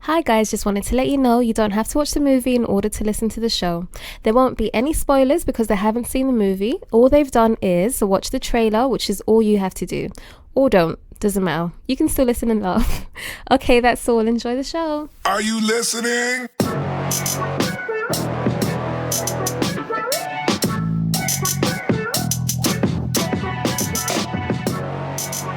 Hi guys, just wanted to let you know you don't have to watch the movie in order to listen to the show. There won't be any spoilers because they haven't seen the movie. All they've done is watch the trailer, which is all you have to do. Or don't, doesn't matter. You can still listen and laugh. Okay, that's all. Enjoy the show. Are you listening?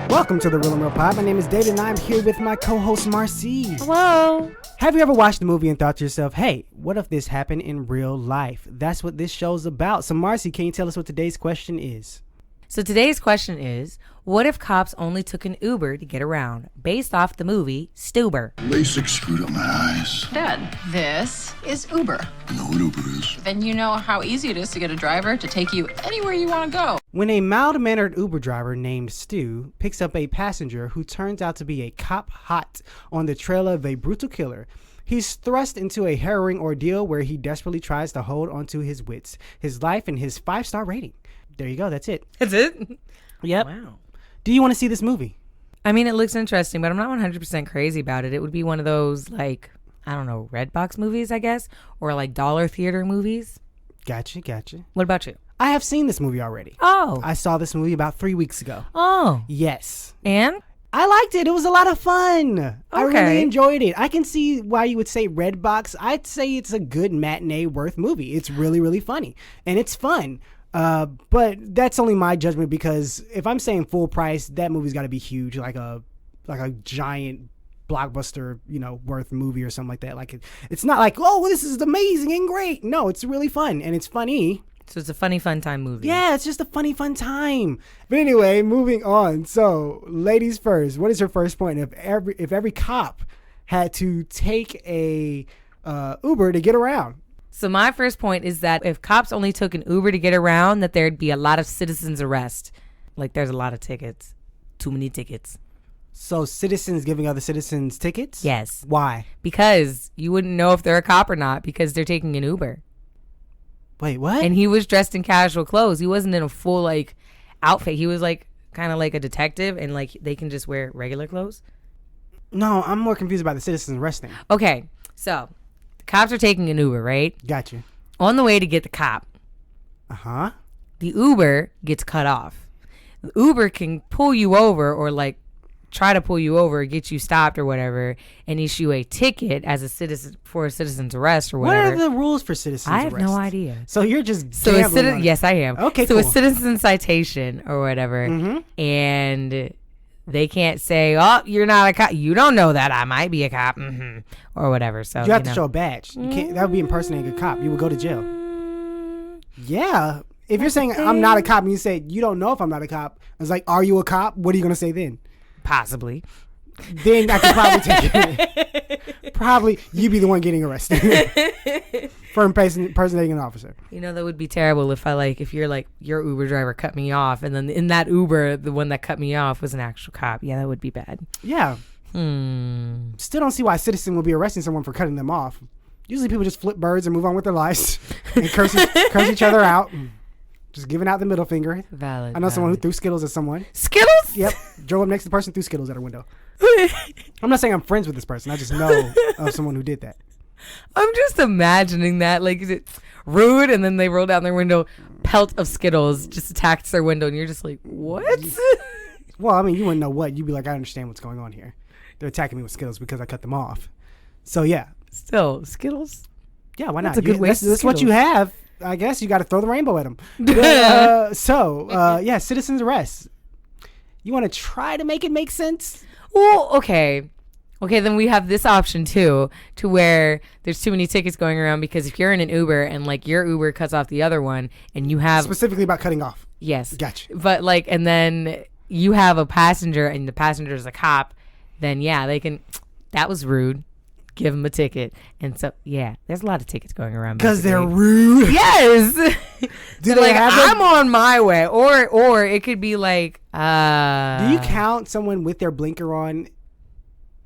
Welcome to the Real and Real Pod. My name is David and I'm here with my co-host Marcy. Hello. Have you ever watched a movie and thought to yourself, hey, what if this happened in real life? That's what this show's about. So Marcy, can you tell us what today's question is? So today's question is, what if cops only took an Uber to get around? Based off the movie Stuber. LASIK screwed up my eyes. Dad, this is Uber. I know what Uber is. Then you know how easy it is to get a driver to take you anywhere you want to go. When a mild-mannered Uber driver named Stu picks up a passenger who turns out to be a cop hot on the trail of a brutal killer, he's thrust into a harrowing ordeal where he desperately tries to hold onto his wits, his life, and his 5-star rating. There you go. That's it. That's it? Yep. Wow. Do you want to see this movie? I mean, it looks interesting, but I'm not 100% crazy about it. It would be one of those, like, I don't know, Redbox movies, I guess, or like dollar theater movies. Gotcha. What about you? I have seen this movie already. Oh. I saw this movie about 3 weeks ago. Oh. Yes. And? I liked it. It was a lot of fun. I really Okay. enjoyed it. I can see why you would say Redbox. I'd say it's a good matinee worth movie. It's really, really funny. And it's fun. But that's only my judgment because if I'm saying full price, that movie's got to be huge, like a giant blockbuster, worth movie or something like that. Like it's not like, oh, this is amazing and great. No, it's really fun and it's funny. So it's a funny, fun time movie. Yeah, it's just a funny, fun time. But anyway, moving on. So, ladies first. What is your first point? If every cop had to take a Uber to get around? So my first point is that if cops only took an Uber to get around, that there'd be a lot of citizens arrest. Like there's a lot of tickets. Too many tickets. So citizens giving other citizens tickets? Yes. Why? Because you wouldn't know if they're a cop or not because they're taking an Uber. Wait, what? And he was dressed in casual clothes. He wasn't in a full like outfit. He was like kind of like a detective and like they can just wear regular clothes. No, I'm more confused about the citizens arresting. Okay. So the cops are taking an Uber, right? Gotcha. On the way to get the cop, Uh-huh. the Uber gets cut off. The Uber can pull you over or like try to pull you over, get you stopped or whatever, and issue a ticket as a citizen for a citizen's arrest or whatever. What are the rules for citizens I have arrest? no idea. So you're just So gambling on it. yes, I am. Okay, so cool. a citizen citation or whatever, and they can't say, "Oh, you're not a cop. You don't know that I might be a cop," or whatever. So You have to show a badge. You can't. That would be impersonating a cop. You would go to jail. Yeah. If you're saying I'm not a cop and you say you don't know if I'm not a cop, it's like, are you a cop? What are you gonna say then? possibly. Then I could probably take it. Probably you be the one getting arrested for impersonating an officer. You know, that would be terrible if your Uber driver cut me off, and then in that Uber, the one that cut me off was an actual cop. Yeah, that would be bad. Yeah. Still don't see why a citizen would be arresting someone for cutting them off. Usually people just flip birds and move on with their lives and curse each other out. Just giving out the middle finger. Valid. I know someone who threw Skittles at someone. Skittles? Yep. Drove up next to the person, threw Skittles at her window. I'm not saying I'm friends with this person. I just know of someone who did that. I'm just imagining that. Like, is it rude? And then they roll down their window, pelt of Skittles just attacks their window, and you're just like, what? Well, I mean, you wouldn't know what. You'd be like, I understand what's going on here. They're attacking me with Skittles because I cut them off. So, yeah. Still, Skittles? Yeah, why not? That's a good waste of That's what you Skittles. have. I guess you got to throw the rainbow at them. Yeah, citizens arrest. You want to try to make it make sense? Well, okay. Okay, then we have this option too, to where there's too many tickets going around, because if you're in an Uber and like your Uber cuts off the other one and you have Specifically about cutting off. yes, Gotcha. but like, and then you have a passenger and the passenger is a cop, then yeah, they can. That was rude. Give them a ticket. And so yeah, there's a lot of tickets going around Because they're basically. rude. Yes. Do So they like, have I'm on my way, or it could be like. Do you count someone with their blinker on?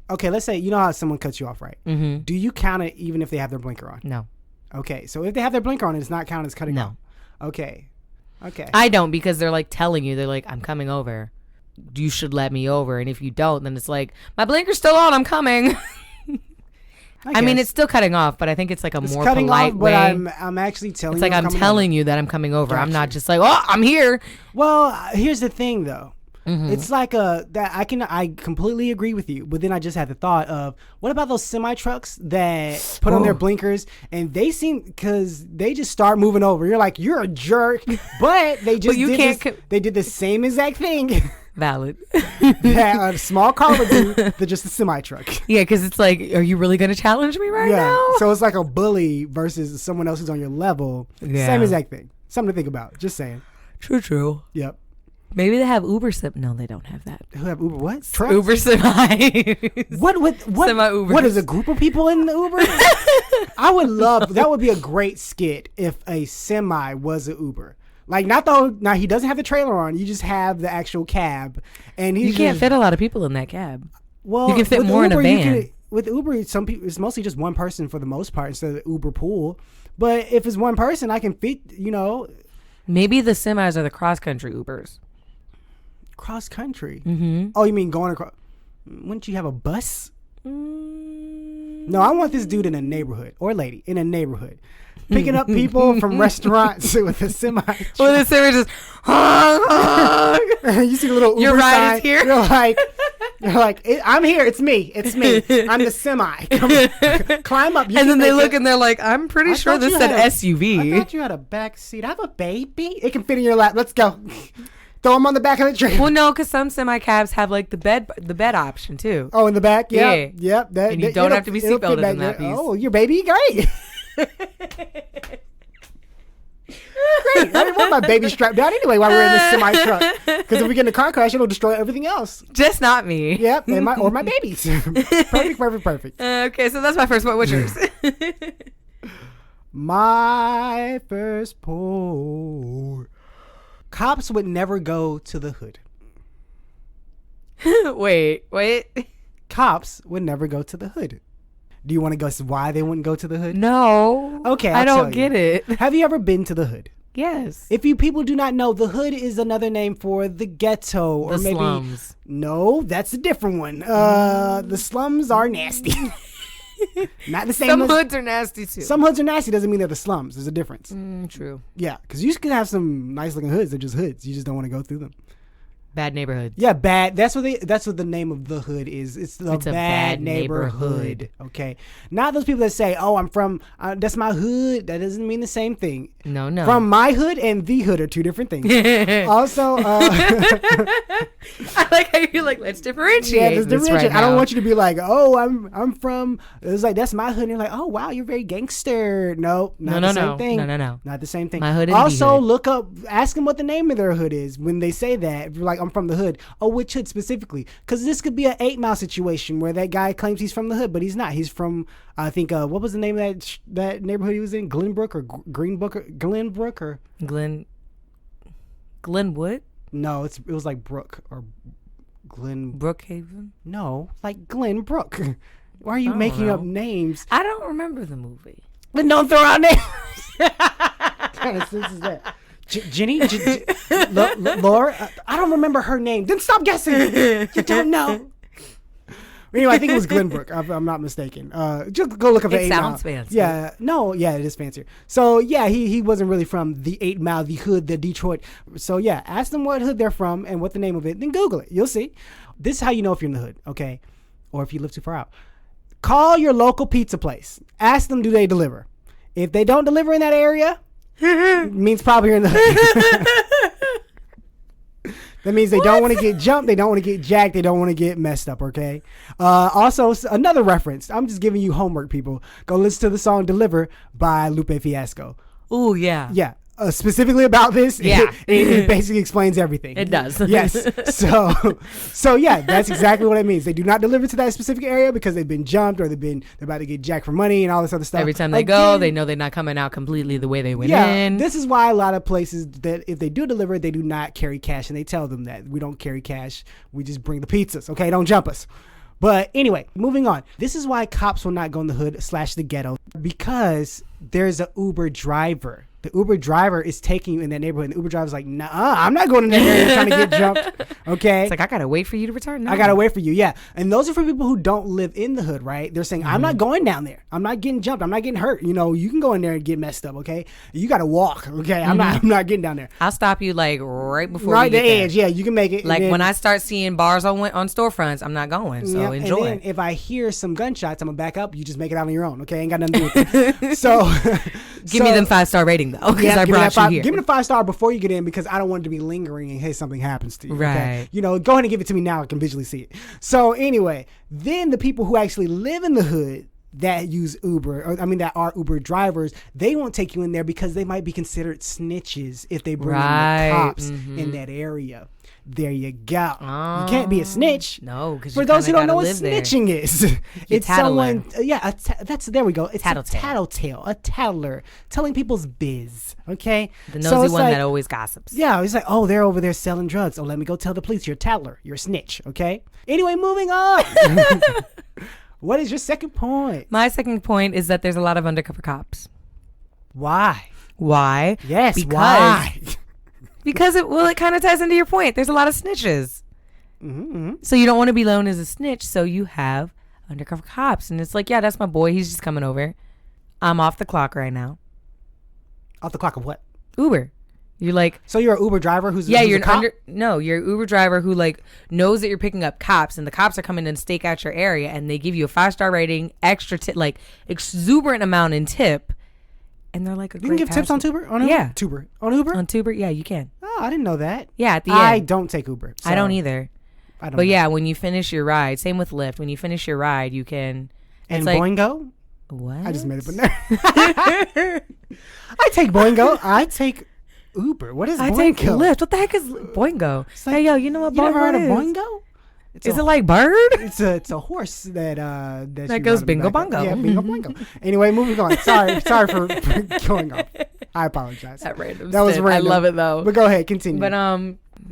Okay, let's say, you know how someone cuts you off, right? Mm-hmm. Do you count it even if they have their blinker on? No. Okay, so if they have their blinker on, it's not counted as cutting No. off. Okay. I don't, because they're like telling you, they're like, I'm coming over. You should let me over. And if you don't, then it's like, my blinker's still on, I'm coming. I mean, guess. it's still cutting off, but I think it's like a It's more cutting polite off, way. but I'm actually telling It's you. like I'm telling you that I'm coming over. I'm not Gotcha. just like, oh, I'm here. Well, here's the thing, though. Mm-hmm. It's like I completely agree with you, but then I just had the thought of what about those semi trucks that put on their blinkers and they seem because they just start moving over. You're like, you're a jerk, but they just they did the same exact thing Valid. that a small car would do. They're just a semi truck. Yeah, because it's like, are you really going to challenge me right now? So it's like a bully versus someone else who's on your level. Yeah. Same exact thing. Something to think about. Just saying. True. Yep. Maybe they have Uber sim. No, they don't have that. Who have Uber? What? Trucks? Uber semi. What Semi-Ubers. what is a group of people in the Uber? I would love that. Would be a great skit if a semi was an Uber. Like now he doesn't have the trailer on. You just have the actual cab, and You can't fit a lot of people in that cab. Well, you can fit with more Uber, in a van. With Uber, some people it's mostly just one person for the most part instead of the Uber pool. But if it's one person, I can fit. Maybe the semis are the cross country Ubers. Cross country. Mm-hmm. Oh, you mean going across? Wouldn't you have a bus? No, I want this dude in a neighborhood or lady in a neighborhood picking up people from restaurants with a semi. Well, the semi just honk, honk. You see the little Uber Your ride sign. is here. You're like, I'm here. It's me. I'm the semi. Climb up. And then they look and they're like, I'm pretty sure thought this you said had SUV. I thought you had a back seat. I have a baby. It can fit in your lap. Let's go. Throw him on the back of the train. Well, no, because some semi cabs have like the bed option too. Oh, in the back? Yeah. Yeah. Yep. And you don't have to be it'll fit seatbelted back in that there. piece. Oh, your baby? Great. Great. I didn't want my baby strapped down anyway while we're in this semi truck. Because if we get in a car crash, it'll destroy everything else. Just not me. Yep. And my babies. Perfect. Okay, so that's my first one. What's yours? My first poll. Cops would never go to the hood. Wait. Cops would never go to the hood. Do you want to guess why they wouldn't go to the hood? No. Okay, I I'll don't tell you. get it. Have you ever been to the hood? Yes. If you people do not know, the hood is another name for the ghetto or The maybe slums. No, that's a different one. The slums are nasty. Not the same. Some as, hoods are nasty too. Some hoods are nasty doesn't mean they're the slums. There's a difference. True. Yeah, because you can have some nice looking hoods. They're just hoods. You just don't want to go through them. Bad neighborhood. Yeah, bad. That's what the name of the hood is. It's a It's bad neighborhood. Okay, not those people that say, "Oh, I'm from that's my hood." That doesn't mean the same thing. No. From my hood and the hood are two different things. Also, I like how you're like, let's differentiate. yeah, there's this differentiation. right I don't now. want you to be like, "Oh, I'm from." It's like that's my hood. And you're like, "Oh, wow, you're very gangster." No, not the same thing. No. Not the same thing. My hood and the also, hood. look up, ask them what the name of their hood is when they say that. If you're like, I'm from the hood. Oh, which hood specifically? Because this could be an 8 Mile situation where that guy claims he's from the hood, but he's not. He's from, I think, what was the name of that neighborhood he was in? Glenbrook or Greenbrook or Glenbrook or Glenwood? no? It was like Brook or Glen. Brookhaven? No, like Glenbrook. Why are you I don't making up know. names? I don't remember the movie. Then don't throw out names. What kind of sense is that? Jenny? Laura? I don't remember her name. Then stop guessing. You don't know. Anyway, I think it was Glenbrook, if I'm not mistaken. Just go look up the 8 Mile. It sounds fancy. Yeah. No, yeah, it is fancier. So, yeah, he wasn't really from the 8 Mile, the hood, the Detroit. So, yeah, ask them what hood they're from and what the name of it. Then Google it. You'll see. This is how you know if you're in the hood, okay? Or if you live too far out. Call your local pizza place. Ask them, do they deliver? If they don't deliver in that area, it means probably you're in the hood. That means they don't want to get jumped. They don't want to get jacked. They don't want to get messed up, okay? Also, another reference. I'm just giving you homework, people. Go listen to the song Deliver by Lupe Fiasco. Ooh, yeah. Yeah. Specifically about this, Yeah. it basically explains everything. It does. Yes. So yeah, that's exactly what it means. They do not deliver to that specific area because they've been jumped or they're about to get jacked for money and all this other stuff. Every time they go, they know they're not coming out completely the way they went in. This is why a lot of places that if they do deliver, they do not carry cash, and they tell them that we don't carry cash. We just bring the pizzas. Okay, don't jump us. But anyway, moving on. This is why cops will not go in the hood / the ghetto, because there's an Uber driver The Uber driver is taking you in that neighborhood, and the Uber driver's like, nah, I'm not going in that area trying to get jumped. Okay. It's like, I got to wait for you to return. No. I got to wait for you. Yeah. And those are for people who don't live in the hood, right? They're saying, I'm not going down there. I'm not getting jumped. I'm not getting hurt. You know, you can go in there and get messed up. Okay. You got to walk. Okay. I'm not getting down there. I'll stop you like right before Right we the get there. edge. Yeah. You can make it. Like when I start seeing bars on storefronts, I'm not going. So enjoy. And then if I hear some gunshots, I'm going to back up. You just make it out on your own. Okay. Ain't got nothing to do with it. So give me them 5-star rating though. Because I brought you here. Give me the 5-star before you get in because I don't want it to be lingering in case something happens to you. Right. Okay? You know, go ahead and give it to me now. I can visually see it. So anyway, then the people who actually live in the hood that use Uber, that are Uber drivers, they won't take you in there because they might be considered snitches if they bring in the cops in that area. There you go. You can't be a snitch. No, because for those who don't know what snitching is, it's someone. There we go. It's a tattletale, a tattler, telling people's biz. Okay, the nosy one that always gossips. Yeah, it's like, oh, they're over there selling drugs. Oh, let me go tell the police you're a tattler. You're a snitch. Okay. Anyway, moving on. What is your second point? My second point is that there's a lot of undercover cops. Why? Yes. Because why? Because it kind of ties into your point. There's a lot of snitches. So you don't want to be known as a snitch, so you have undercover cops. And it's like, yeah, that's my boy. He's just coming over. I'm off the clock right now. Off the clock of what? Uber. You're like, so you're an Uber driver who's you're a cop? You're an Uber driver who like knows that you're picking up cops, and the cops are coming in and stake out your area, and they give you a 5-star rating, extra tip, like exuberant amount in tip, and they're like, you can give tips on Tuber? On Uber? Yeah, Tuber on Uber? On Tuber, yeah, you can. Oh, I didn't know that. Yeah, at the end. I don't take Uber. So I don't either. But yeah, when you finish your ride, same with Lyft. When you finish your ride, you can. And Boingo? What? I just made it up in there. I take Boingo. I take Uber. What is Boingo? I take Lyft. What the heck is Boingo? Like, hey, yo, you know what you Boingo never heard of is? Boingo? Is it like bird? It's a horse that goes bingo bongo. Yeah, bingo bongo. Anyway, moving on. Sorry for going off. I apologize. That random. That was random. I love it though. But go ahead, continue. But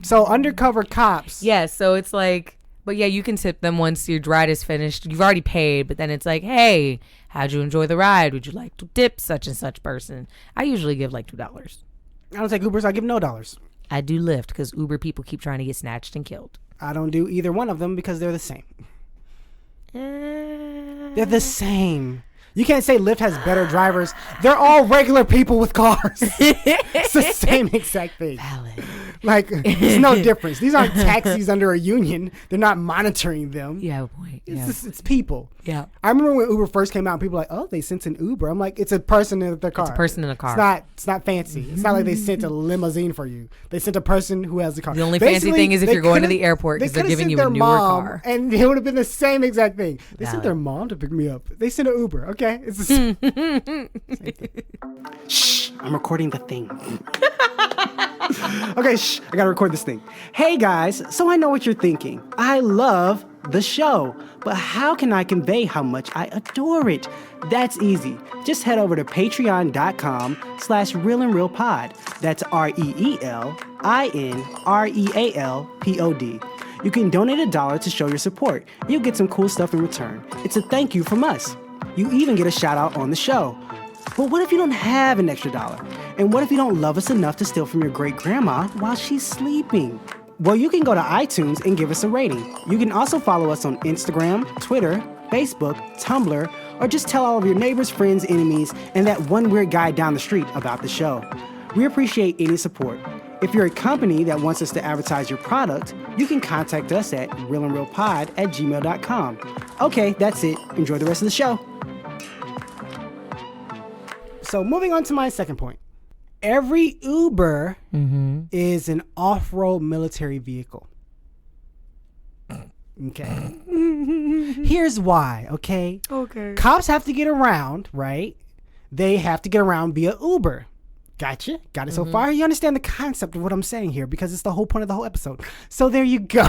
so undercover cops. Yeah, so it's like, but yeah, you can tip them once your ride is finished. You've already paid, but then it's like, hey, how'd you enjoy the ride? Would you like to tip such and such person? I usually give like $2. I don't take Ubers. I give no dollars. I do Lyft because Uber people keep trying to get snatched and killed. I don't do either one of them because they're the same. They're the same. You can't say Lyft has better drivers. They're all regular people with cars. It's the same exact thing. Valid. Like, there's no difference. These aren't taxis under a union. They're not monitoring them. You have a point. It's people. Yeah. I remember when Uber first came out, and people were like, oh, they sent an Uber. I'm like, it's a person in their car. It's a person in a car. It's not fancy. It's not like they sent a limousine for you. They sent a person who has the car. The only fancy thing is if you're going to the airport because they're giving you a newer car. And it would have been the same exact thing. They sent their mom to pick me up. They sent an Uber. Okay? It's the same thing. Shh. I'm recording the thing. Okay, shh. I gotta record this thing. Hey guys, so I know what you're thinking. I love the show, but how can I convey how much I adore it? That's easy. Just head over to patreon.com/reelinrealpod. That's ReelinRealpod. You can donate $1 to show your support. You'll get some cool stuff in return. It's a thank you from us. You even get a shout out on the show. But what if you don't have an extra $1? And what if you don't love us enough to steal from your great grandma while she's sleeping? Well, you can go to iTunes and give us a rating. You can also follow us on Instagram, Twitter, Facebook, Tumblr, or just tell all of your neighbors, friends, enemies, and that one weird guy down the street about the show. We appreciate any support. If you're a company that wants us to advertise your product, you can contact us at reelinrealpod@gmail.com. Okay, that's it. Enjoy the rest of the show. So moving on to my second point. Every Uber is an off-road military vehicle. Okay. Here's why, okay? Okay. Cops have to get around, right? They have to get around via Uber. Gotcha. Got it so far? You understand the concept of what I'm saying here because it's the whole point of the whole episode. So there you go.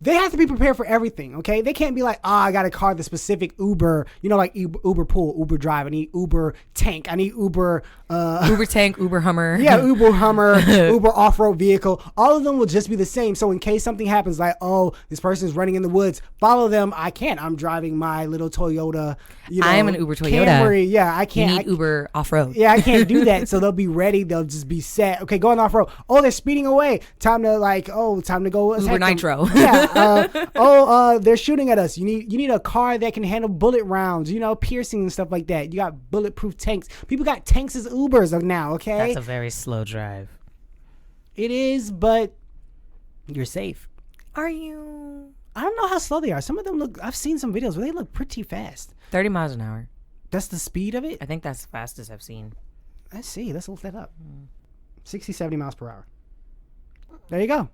They have to be prepared for everything, okay? They can't be like, I got a car, the specific Uber, like Uber Pool, Uber Drive. I need Uber Tank. I need Uber... Uber Tank, Uber Hummer. Yeah, Uber Hummer, Uber Off-Road vehicle. All of them will just be the same. So in case something happens, like, this person's running in the woods, follow them. I can't. I'm driving my little Toyota. I am an Uber Toyota. Camry. Yeah, I can't. You need Uber Off-Road. Yeah, I can't do that. So they'll be ready. They'll just be set. Okay, going off-road. They're speeding away. Time to go. Uber Nitro. Yeah. They're shooting at us. You need a car that can handle bullet rounds, piercing and stuff like that. You got bulletproof tanks. People got tanks as Ubers now, okay? That's a very slow drive. It is, but you're safe. Are you? I don't know how slow they are. Some of them I've seen some videos where they look pretty fast. 30 miles an hour. That's the speed of it? I think that's the fastest I've seen. Let's see. Let's look that up. 60, 70 miles per hour. There you go.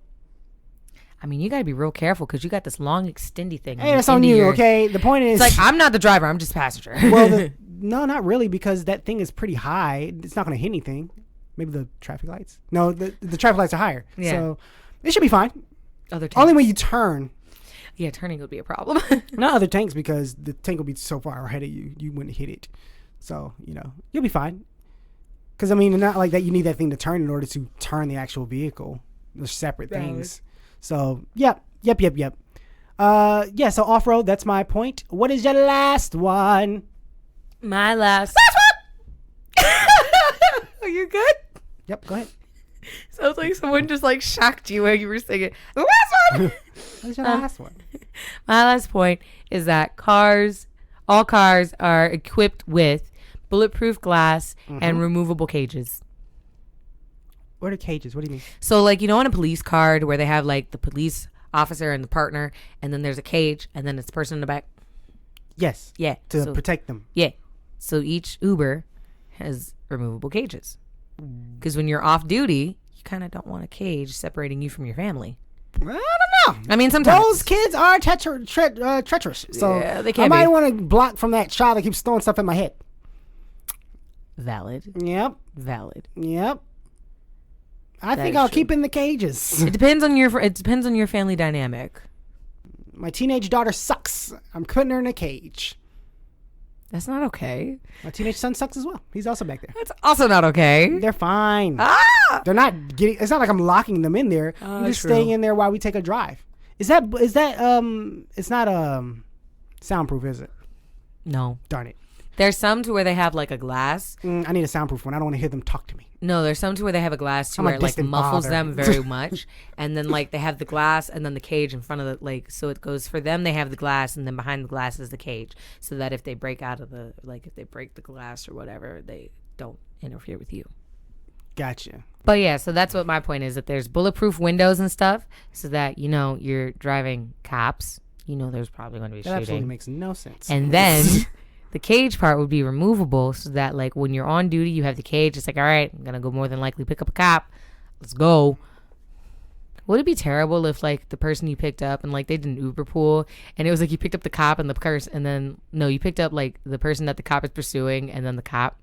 I mean, you got to be real careful because you got this long extendy thing. Hey, that's on you, okay? The point is... It's like, I'm not the driver. I'm just passenger. Well, no, not really, because that thing is pretty high. It's not going to hit anything. Maybe the traffic lights. No, the traffic lights are higher. Yeah. So it should be fine. Other tanks. Only when you turn. Yeah, turning would be a problem. Not other tanks, because the tank will be so far ahead of you, you wouldn't hit it. So, you'll be fine. Because, not like that you need that thing to turn in order to turn the actual vehicle. They're separate things. So, yep. So off-road, that's my point. What is your last one? My last one! Are you good? Yep, go ahead. Sounds like someone just shocked you while you were singing. The last one! What's your last one? My last point is that all cars are equipped with bulletproof glass and removable cages. What are cages? What do you mean? So, on a police card where they have, the police officer and the partner, and then there's a cage, and then it's the person in the back? Yes. Yeah. To protect them. Yeah. So each Uber has removable cages. Because when you're off duty, you kind of don't want a cage separating you from your family. I don't know. Sometimes. Those kids are treacherous. So yeah, they can I might be. want to block from that child that keeps throwing stuff in my head. Valid. Yep. I think I'll keep in the cages. It depends on your family dynamic. My teenage daughter sucks. I'm putting her in a cage. That's not okay. My teenage son sucks as well. He's also back there. That's also not okay. They're fine. Ah! They're not getting. It's not like I'm locking them in there. I'm just staying in there while we take a drive. Is that? It's not soundproof, is it? No. Darn it. There's some to where they have a glass. I need a soundproof one. I don't want to hear them talk to me. No, there's some to where they have a glass I'm where a it distant muffles father. them very much, and then they have the glass and then the cage in front of the so it goes for them. They have the glass, and then behind the glass is the cage, so that if they break out of the if they break the glass or whatever, they don't interfere with you. Gotcha. But yeah, so that's what my point is, that there's bulletproof windows and stuff, so that you're driving cops. There's probably going to be That absolutely shooting, makes no sense. and then. The cage part would be removable, so that when you're on duty, you have the cage. It's all right, I'm going to go more than likely pick up a cop. Let's go. Would it be terrible if the person you picked up and they did an Uber pool and it was you picked up the cop and the person, and then you picked up the person that the cop is pursuing and then the cop,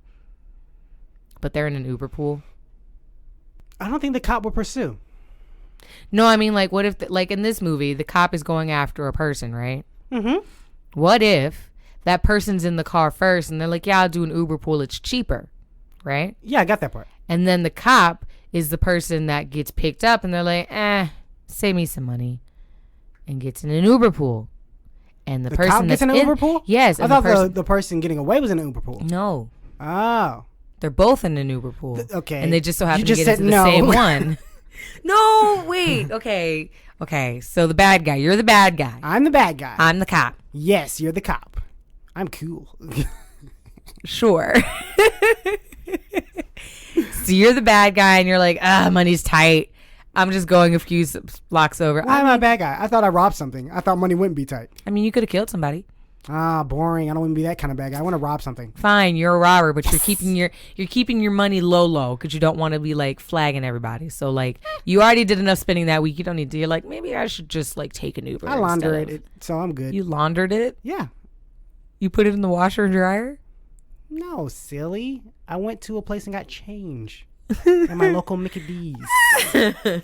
but they're in an Uber pool? I don't think the cop will pursue. No, I mean what if in this movie the cop is going after a person, right? Mm-hmm. What if that person's in the car first and they're yeah, I'll do an Uber pool, it's cheaper, right? Yeah, I got that part. And then the cop is the person that gets picked up and they're save me some money, and gets in an Uber pool. And the person cop gets in an Uber pool? Yes. I thought the person getting away was in an Uber pool. No. Oh. They're both in an Uber pool. Okay. And they just so happen to just get said into the no. same one. No, wait. Okay. So the bad guy. You're the bad guy. I'm the bad guy. I'm the cop. Yes, you're the cop. I'm cool. Sure. So you're the bad guy and you're money's tight. I'm just going a few blocks over. Why am I a bad guy? I thought I robbed something. I thought money wouldn't be tight. I mean, you could have killed somebody. Boring. I don't want to be that kind of bad guy. I want to rob something. Fine, you're a robber, but you're keeping your money low because you don't want to be flagging everybody. So you already did enough spending that week. You don't need to. You're maybe I should just take an Uber. I laundered it, so I'm good. You laundered it? Yeah. You put it in the washer and dryer? No, silly. I went to a place and got change. and my local Mickey D's.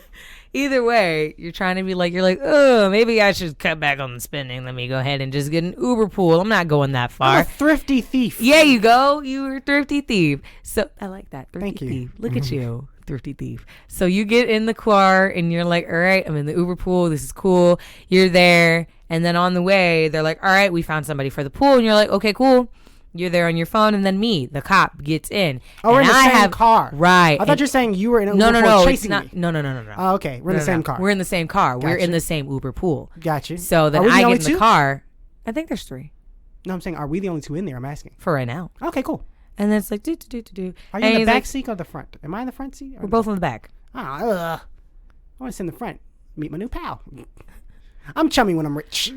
Either way, you're trying to be like, you're like, oh, maybe I should cut back on the spending. Let me go ahead and just get an Uber pool. I'm not going that I'm far. a thrifty thief. Yeah, you go. You were a thrifty thief. So I like that. Thrifty Thank you. thief. Look at you. Thrifty thief. So you get in the car and you're like, all right, I'm in the Uber pool. This is cool. You're there. And then on the way, they're like, all right, we found somebody for the pool. And you're like, okay, cool. You're there on your phone, and then me, the cop, gets in. Oh, we're in the same car. Right. I thought you were saying you were in an Uber no, pool it's chasing not. me. No. Oh, okay. We're in the same car. We're in the same car. We're Gotcha. in the same Uber pool. Gotcha. So then Are we the I only get in the two? car. I think there's 3 No, I'm saying, are we the only 2 in there? I'm asking. for right now. Okay, cool. And then it's like, do. Are you in the back seat or the front? Am I in the front seat? We're both in the back. I want to sit in the front. Meet my new pal. I'm chummy when I'm rich.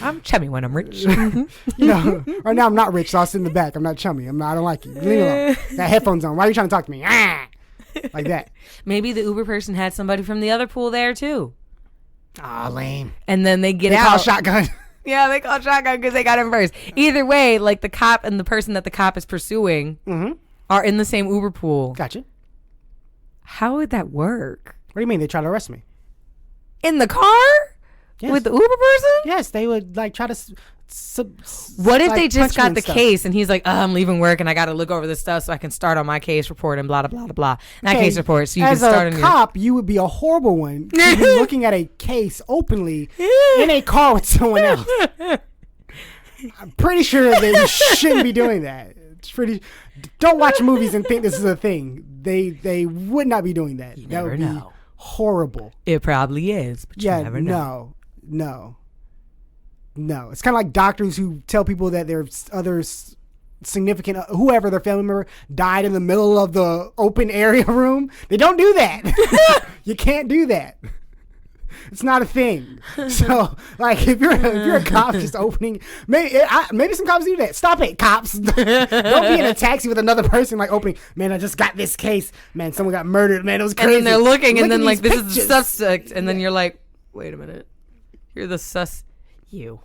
I'm chummy when I'm rich. Right now I'm not rich, so I'll sit in the back. I'm not chummy. I don't like you. Leave me alone. Got headphones on. Why are you trying to talk to me? Like that. Maybe the Uber person had somebody from the other pool there too. Aw, lame. And then they get They out. call shotgun. Yeah, they call shotgun because they got him first. Either way, like the cop and the person that the cop is pursuing are in the same Uber pool. Gotcha. How would that work? What do you mean? They try to arrest me? In the car? Yes. With the Uber person? Yes, they would like try to. What if like, they just punch me got and the stuff. case and he's like, oh, I'm leaving work and I got to look over this stuff so I can start on my case report and blah, blah, blah, blah. Not Okay, case report, so you as can start a on cop, you would be a horrible one to be looking at a case openly in a car with someone else. I'm pretty sure they shouldn't be doing that. It's pretty. Don't watch movies and think this is a thing. They would not be doing that. That never would know. be horrible. It probably is, but you never know. No. It's kind of like doctors who tell people that their other significant, whoever their family member died in the middle of the open area room. They don't do that. You can't do that. It's not a thing. So, like, if you're a cop just opening, maybe some cops do that. Stop it, cops! Don't be in a taxi with another person like opening. Man, I just got this case. Man, someone got murdered. Man, it was crazy. And then they're looking and then at like, these this is the pictures. suspect. And then you're like, wait a minute. You're the you.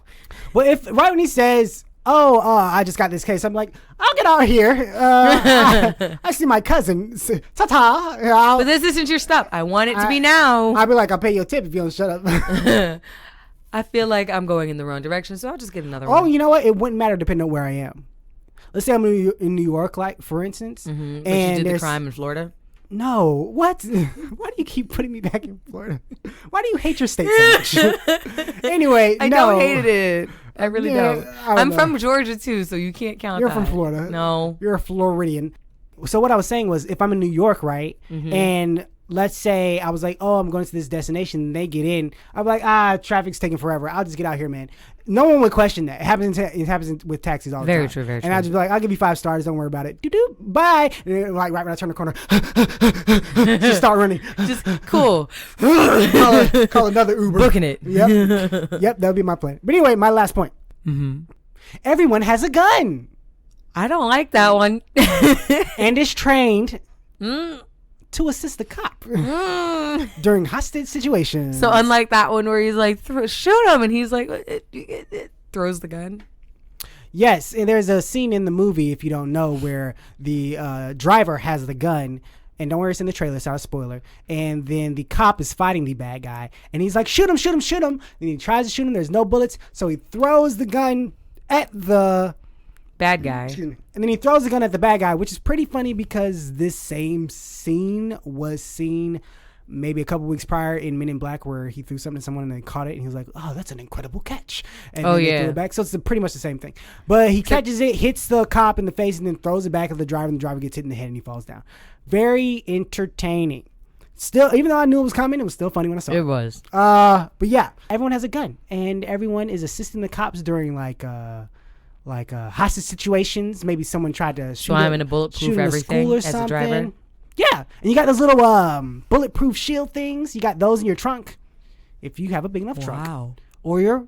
Well, if right when he says, "Oh, I just got this case," I'm like, "I'll get out here. I see my cousin. Ta-ta." But this isn't your stop. I want it to be now. I'll be like, "I'll pay you a tip if you don't shut up." I feel like I'm going in the wrong direction, so I'll just get another Oh, one. you know what? It wouldn't matter depending on where I am. Let's say I'm in New York, like for instance, But you and did the there's crime in Florida? no. What? Why do you keep putting me back in Florida? Why do you hate your state so much? Anyway, I no. don't hate it. I really Yeah, don't. I don't I'm know. from Georgia too, so you can't count You're that. from Florida. No. You're a Floridian. So what I was saying was, if I'm in New York, right, and let's say I was like, oh, I'm going to this destination, and they get in, I'm like, traffic's taking forever. I'll just get out here, man. No one would question that. It happens with taxis all the time. Very true, very And true. I'll just be like, I'll give you 5 stars. Don't worry about it. Doo-doo, bye. And then, like right when I turn the corner, just start running. Just cool. call another Uber. Booking it. Yep, that would be my plan. But anyway, my last point. Everyone has a gun I don't like that one. and is trained to assist the cop during hostage situations. So unlike that one where he's like, shoot him, and he's like, throws the gun. Yes, and there's a scene in the movie, if you don't know, where the driver has the gun. And don't worry, it's in the trailer, it's not a spoiler. And then the cop is fighting the bad guy. And he's like, shoot him, shoot him, shoot him. And he tries to shoot him. There's no bullets. So he throws the gun at the Bad guy. excuse me. And then he throws the gun at the bad guy, which is pretty funny because this same scene was seen maybe a couple weeks prior in Men in Black, where he threw something at someone and they caught it. And he was like, oh, that's an incredible catch. And Oh, then they yeah. threw it back. So it's pretty much the same thing. But he catches it, hits the cop in the face, and then throws it back at the driver. And the driver gets hit in the head and he falls down. Very entertaining. Still, even though I knew it was coming, it was still funny when I saw it. It was. But yeah, everyone has a gun, and everyone is assisting the cops during like hostage situations. Maybe someone tried to shoot So I'm in a bulletproof everything school or as a something. driver? Yeah, and you got those little bulletproof shield things. You got those in your trunk if you have a big enough trunk, Wow. or your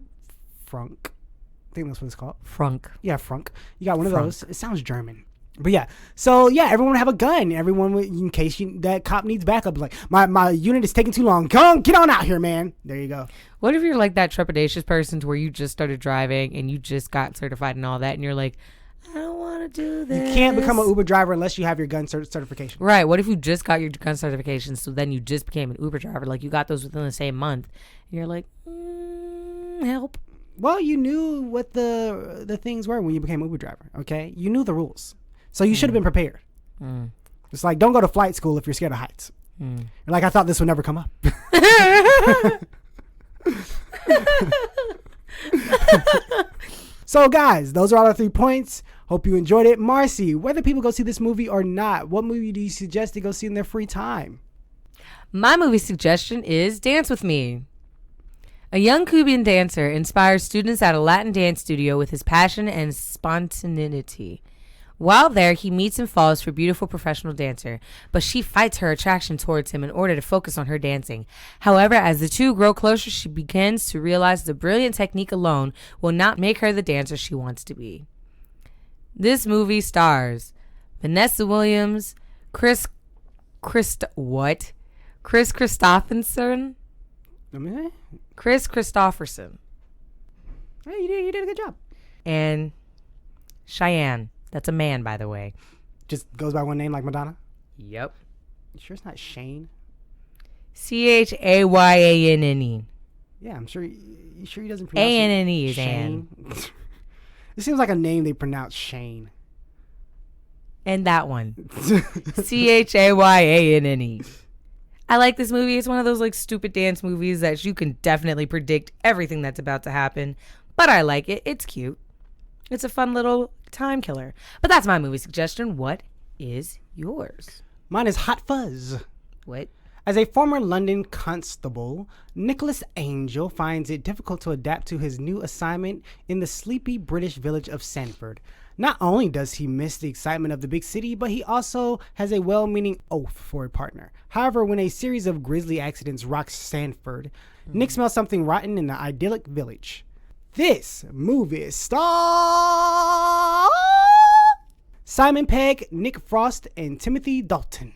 frunk. I think that's what it's called. Frunk. Yeah, frunk. You got one of Frunk. those. It sounds German. But yeah, so yeah, everyone would have a gun. Everyone would, in case that cop needs backup. Like, my unit is taking too long. Come on, get on out here, man. There you go. What if you're like that trepidatious person to where you just started driving and you just got certified and all that, and you're like, I don't want to do this. You can't become an Uber driver unless you have your gun certification. Right. What if you just got your gun certification, so then you just became an Uber driver? Like, you got those within the same month. And you're like, help. Well, you knew what the things were when you became Uber driver, okay? You knew the rules. So you should have been prepared. It's like, don't go to flight school if you're scared of heights. You're like, I thought this would never come up. So, guys, those are all our 3 points. Hope you enjoyed it. Marcy, whether people go see this movie or not, what movie do you suggest they go see in their free time? My movie suggestion is Dance With Me. A young Cuban dancer inspires students at a Latin dance studio with his passion and spontaneity. While there, he meets and falls for a beautiful professional dancer, but she fights her attraction towards him in order to focus on her dancing. However, as the two grow closer, she begins to realize the brilliant technique alone will not make her the dancer she wants to be. This movie stars Vanessa Williams, Chris Christopherson? Chris Christopherson. Hey, you did a good job. And Cheyenne. That's a man, by the way. Just goes by one name like Madonna? Yep. You sure it's not Shane? Chayannne. Yeah, I'm sure. You sure he doesn't pronounce A-N-N-E is Shane? Ann. It seems like a name they pronounce Shane. And that one. Chayannne. I like this movie. It's one of those like stupid dance movies that you can definitely predict everything that's about to happen. But I like it. It's cute. It's a fun little time killer. But that's my movie suggestion. What is yours? Mine is Hot Fuzz. What? As a former London constable, Nicholas Angel finds it difficult to adapt to his new assignment in the sleepy British village of Sandford. Not only does he miss the excitement of the big city, but he also has a well-meaning oaf for a partner. However, when a series of grisly accidents rocks Sandford, Nick smells something rotten in the idyllic village. This movie stars Simon Pegg, Nick Frost, and Timothy Dalton.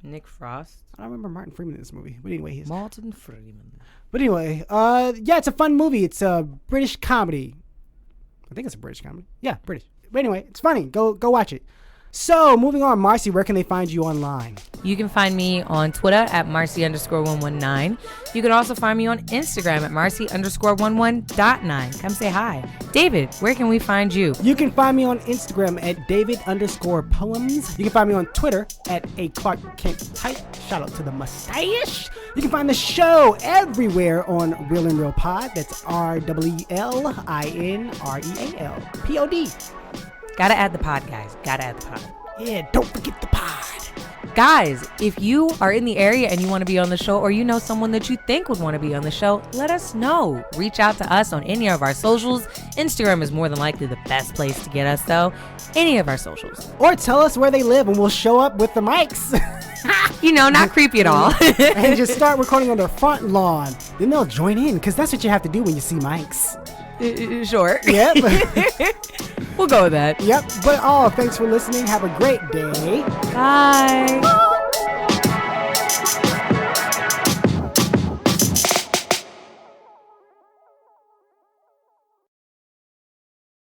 Nick Frost? I don't remember Martin Freeman in this movie, but anyway, he's Martin Freeman. But anyway, yeah, it's a fun movie. It's a British comedy. I think it's a British comedy. Yeah, British. But anyway, it's funny. Go watch it. So, moving on, Marcy, where can they find you online? You can find me on Twitter at Marcy_119. You can also find me on Instagram at Marcy_11.9. Come say hi. David, where can we find you? You can find me on Instagram at David_poems. You can find me on Twitter at a Clark Kent type. Shout out to the mustache. You can find the show everywhere on Real and Real Pod. That's REELINREALPOD. Gotta add the pod, guys. Gotta add the pod. Yeah, don't forget the pod. Guys, if you are in the area and you want to be on the show, or you know someone that you think would want to be on the show, let us know. Reach out to us on any of our socials. Instagram is more than likely the best place to get us, though. Any of our socials. Or tell us where they live and we'll show up with the mics. You know, not creepy at all. And just start recording on their front lawn. Then they'll join in, because that's what you have to do when you see mics. Sure. Yep. We'll go with that. Yep. But thanks for listening. Have a great day. Bye.